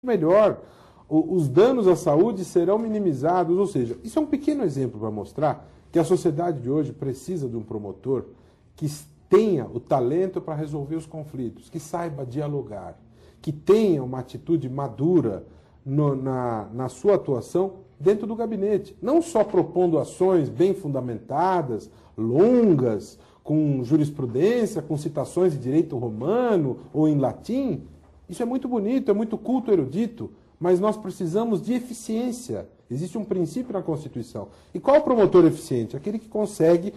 melhor, os danos à saúde serão minimizados, ou seja, isso é um pequeno exemplo para mostrar que a sociedade de hoje precisa de um promotor que tenha o talento para resolver os conflitos, que saiba dialogar, que tenha uma atitude madura na sua atuação dentro do gabinete, não só propondo ações bem fundamentadas, longas, com jurisprudência, com citações de direito romano ou em latim. Isso é muito bonito, é muito culto, erudito, mas nós precisamos de eficiência. Existe um princípio na Constituição. E qual é o promotor eficiente? Aquele que consegue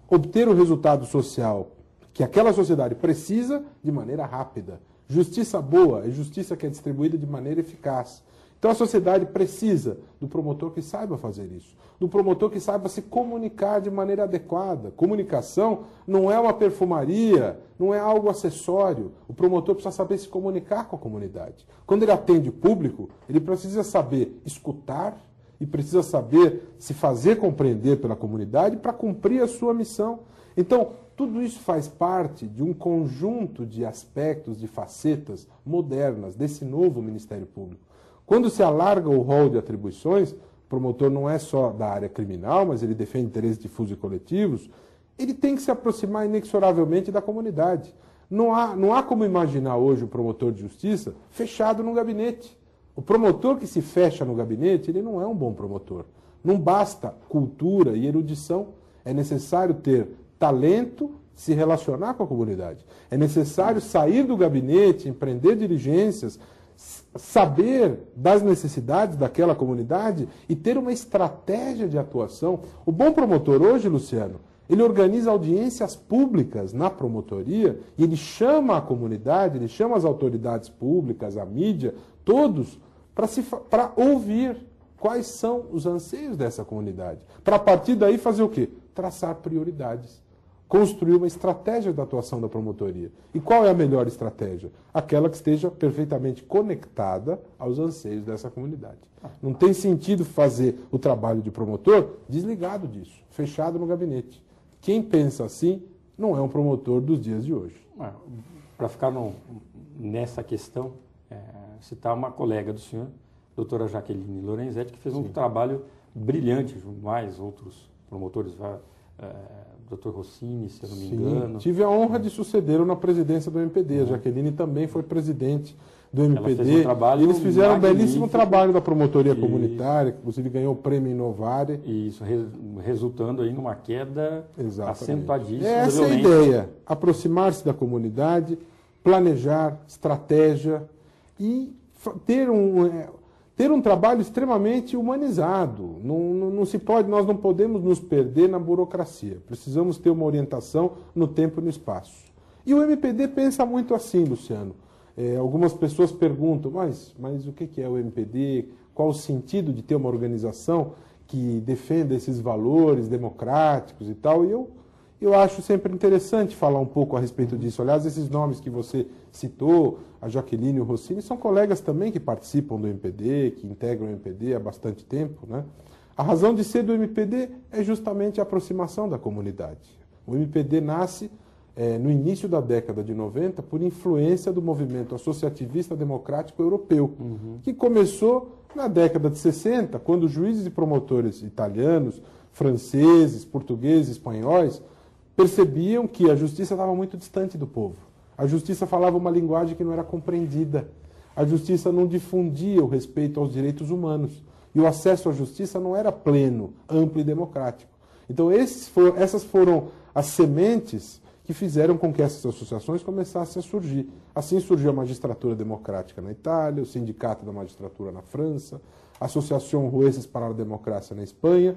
obter o resultado social que aquela sociedade precisa de maneira rápida. Justiça boa é justiça que é distribuída de maneira eficaz. Então a sociedade precisa do promotor que saiba fazer isso, do promotor que saiba se comunicar de maneira adequada. Comunicação não é uma perfumaria, não é algo acessório. O promotor precisa saber se comunicar com a comunidade. Quando ele atende o público, ele precisa saber escutar e precisa saber se fazer compreender pela comunidade para cumprir a sua missão. Então, tudo isso faz parte de um conjunto de aspectos, de facetas modernas desse novo Ministério Público. Quando se alarga o rol de atribuições, o promotor não é só da área criminal, mas ele defende interesses difusos e coletivos, ele tem que se aproximar inexoravelmente da comunidade. Não há como imaginar hoje o promotor de justiça fechado no gabinete. O promotor que se fecha no gabinete, ele não é um bom promotor. Não basta cultura e erudição, é necessário ter talento, se relacionar com a comunidade. É necessário sair do gabinete, empreender diligências, saber das necessidades daquela comunidade e ter uma estratégia de atuação. O bom promotor hoje, Luciano, ele organiza audiências públicas na promotoria e ele chama a comunidade, ele chama as autoridades públicas, a mídia, todos, para ouvir quais são os anseios dessa comunidade. Para a partir daí fazer o quê? Traçar prioridades. Construir uma estratégia da atuação da promotoria. E qual é a melhor estratégia? Aquela que esteja perfeitamente conectada aos anseios dessa comunidade. Não tem sentido fazer o trabalho de promotor desligado disso, fechado no gabinete. Quem pensa assim não é um promotor dos dias de hoje. Para ficar nessa questão, citar uma colega do senhor, doutora Jaqueline Lorenzetti, que fez um trabalho brilhante, mais outros promotores, Dr. Rossini, se eu não me engano. Tive a honra de sucedê-lo na presidência do MPD. A Jaqueline também foi presidente do MPD. Ela fez um trabalho e eles fizeram um belíssimo magnífico. Trabalho da promotoria comunitária, que inclusive ganhou o prêmio Inovare. Isso, resultando aí numa queda acentuadíssima. Essa é a ideia, aproximar-se da comunidade, planejar estratégia e ter um trabalho extremamente humanizado. Não se pode, nós não podemos nos perder na burocracia. Precisamos ter uma orientação no tempo e no espaço. E o MPD pensa muito assim, Luciano. Algumas pessoas perguntam, mas o que é o MPD? Qual o sentido de ter uma organização que defenda esses valores democráticos e tal? E eu acho sempre interessante falar um pouco a respeito disso. Aliás, esses nomes que você citou, a Jaqueline e o Rossini, são colegas também que participam do MPD, que integram o MPD há bastante tempo, né? A razão de ser do MPD é justamente a aproximação da comunidade. O MPD nasce no início da década de 90 por influência do movimento associativista democrático europeu, que começou na década de 60, quando juízes e promotores italianos, franceses, portugueses, espanhóis percebiam que a justiça estava muito distante do povo. A justiça falava uma linguagem que não era compreendida. A justiça não difundia o respeito aos direitos humanos. E o acesso à justiça não era pleno, amplo e democrático. Então essas foram as sementes que fizeram com que essas associações começassem a surgir. Assim surgiu a Magistratura Democrática na Itália, o Sindicato da Magistratura na França, a Associação Jueces para a Democracia na Espanha,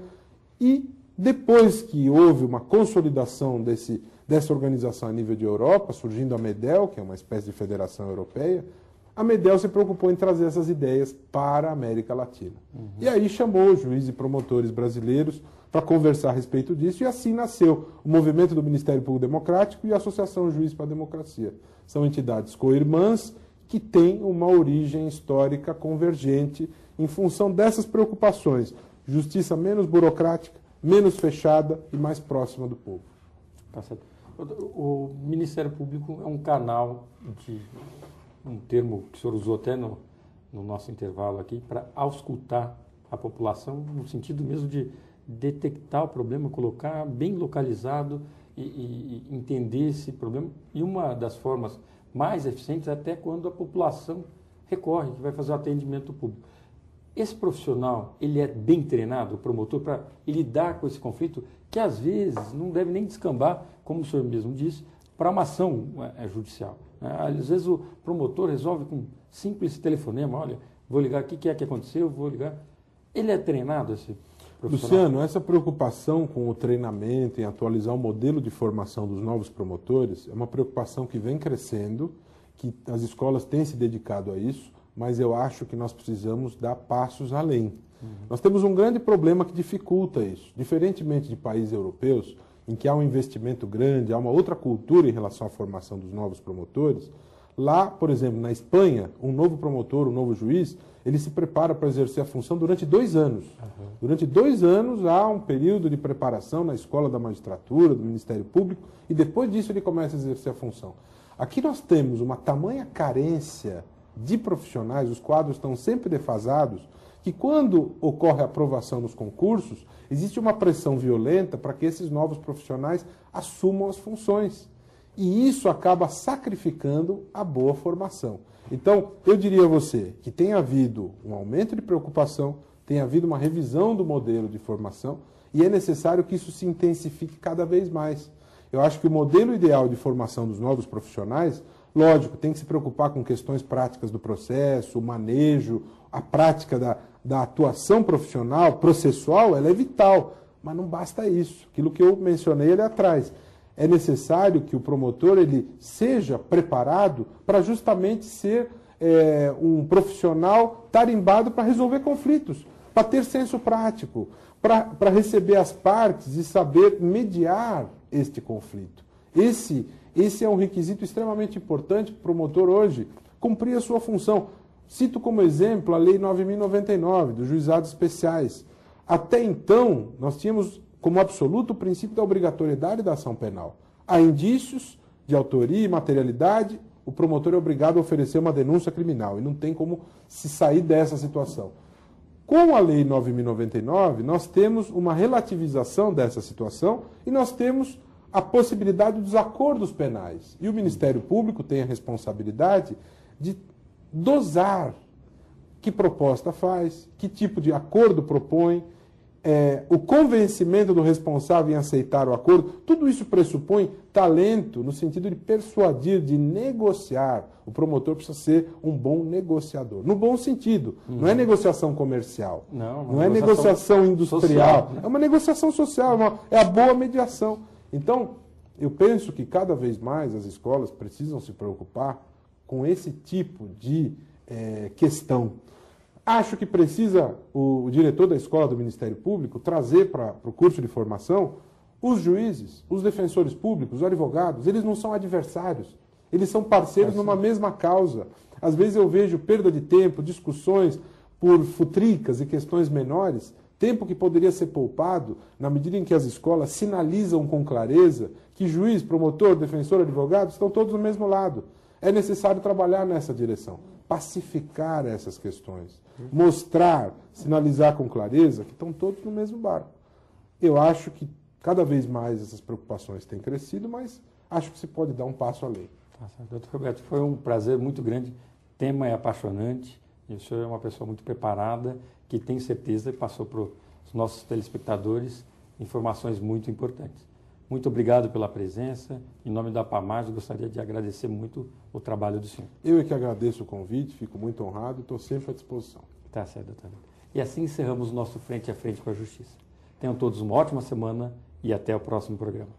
e depois que houve uma consolidação dessa organização a nível de Europa, surgindo a MEDEL, que é uma espécie de federação europeia, a MEDEL se preocupou em trazer essas ideias para a América Latina. E aí chamou juízes e promotores brasileiros para conversar a respeito disso, e assim nasceu o movimento do Ministério Público Democrático e a Associação Juiz para a Democracia. São entidades co-irmãs que têm uma origem histórica convergente em função dessas preocupações. Justiça menos burocrática, menos fechada e mais próxima do povo. Tá certo. O Ministério Público é um canal de, um termo que o senhor usou até no nosso intervalo aqui para auscultar a população, no sentido mesmo de detectar o problema, colocar bem localizado e entender esse problema. E uma das formas mais eficientes é até quando a população recorre, que vai fazer o atendimento público. Esse profissional, ele é bem treinado, o promotor, para lidar com esse conflito, que às vezes não deve nem descambar, como o senhor mesmo disse, para uma ação judicial. Às vezes o promotor resolve com simples telefonema, olha, vou ligar, o que é que aconteceu, vou ligar. Ele é treinado, esse profissional? Luciano, essa preocupação com o treinamento, em atualizar o modelo de formação dos novos promotores, é uma preocupação que vem crescendo, que as escolas têm se dedicado a isso, mas eu acho que nós precisamos dar passos além. Nós temos um grande problema que dificulta isso. Diferentemente de países europeus, em que há um investimento grande, há uma outra cultura em relação à formação dos novos promotores, lá, por exemplo, na Espanha, um novo promotor, um novo juiz, ele se prepara para exercer a função durante 2 anos. Durante 2 anos há um período de preparação na escola da magistratura, do Ministério Público, e depois disso ele começa a exercer a função. Aqui nós temos uma tamanha carência de profissionais, os quadros estão sempre defasados, que quando ocorre a aprovação nos concursos, existe uma pressão violenta para que esses novos profissionais assumam as funções. E isso acaba sacrificando a boa formação. Então, eu diria a você que tem havido um aumento de preocupação, tem havido uma revisão do modelo de formação e é necessário que isso se intensifique cada vez mais. Eu acho que o modelo ideal de formação dos novos profissionais, lógico, tem que se preocupar com questões práticas do processo, o manejo, a prática da atuação profissional, processual, ela é vital, mas não basta isso. Aquilo que eu mencionei ali atrás. É necessário que o promotor ele seja preparado para justamente ser um profissional tarimbado para resolver conflitos, para ter senso prático, para receber as partes e saber mediar este conflito. Esse é um requisito extremamente importante para o promotor hoje cumprir a sua função. Cito como exemplo a Lei 9.099, dos juizados especiais. Até então, nós tínhamos como absoluto o princípio da obrigatoriedade da ação penal. Há indícios de autoria e materialidade, o promotor é obrigado a oferecer uma denúncia criminal e não tem como se sair dessa situação. Com a Lei 9.099, nós temos uma relativização dessa situação e nós temos a possibilidade dos acordos penais. E o Ministério Público tem a responsabilidade de dosar que proposta faz, que tipo de acordo propõe, o convencimento do responsável em aceitar o acordo. Tudo isso pressupõe talento no sentido de persuadir, de negociar. O promotor precisa ser um bom negociador. No bom sentido. Não é negociação comercial. Não é negociação industrial. Social, né? É uma negociação social, é a boa mediação. Então, eu penso que cada vez mais as escolas precisam se preocupar com esse tipo de questão. Acho que precisa o diretor da escola do Ministério Público trazer para o curso de formação os juízes, os defensores públicos, os advogados. Eles não são adversários, eles são parceiros numa mesma causa. Às vezes eu vejo perda de tempo, discussões por futricas e questões menores, tempo que poderia ser poupado na medida em que as escolas sinalizam com clareza que juiz, promotor, defensor, advogado estão todos do mesmo lado. É necessário trabalhar nessa direção, pacificar essas questões, mostrar, sinalizar com clareza que estão todos no mesmo barco. Eu acho que cada vez mais essas preocupações têm crescido, mas acho que se pode dar um passo além. Doutor Roberto, foi um prazer muito grande, o tema é apaixonante, e o senhor é uma pessoa muito preparada, que tem certeza que passou para os nossos telespectadores informações muito importantes. Muito obrigado pela presença. Em nome da APAMAGE, gostaria de agradecer muito o trabalho do senhor. Eu é que agradeço o convite, fico muito honrado e estou sempre à disposição. Tá certo, doutor. E assim encerramos o nosso Frente a Frente com a Justiça. Tenham todos uma ótima semana e até o próximo programa.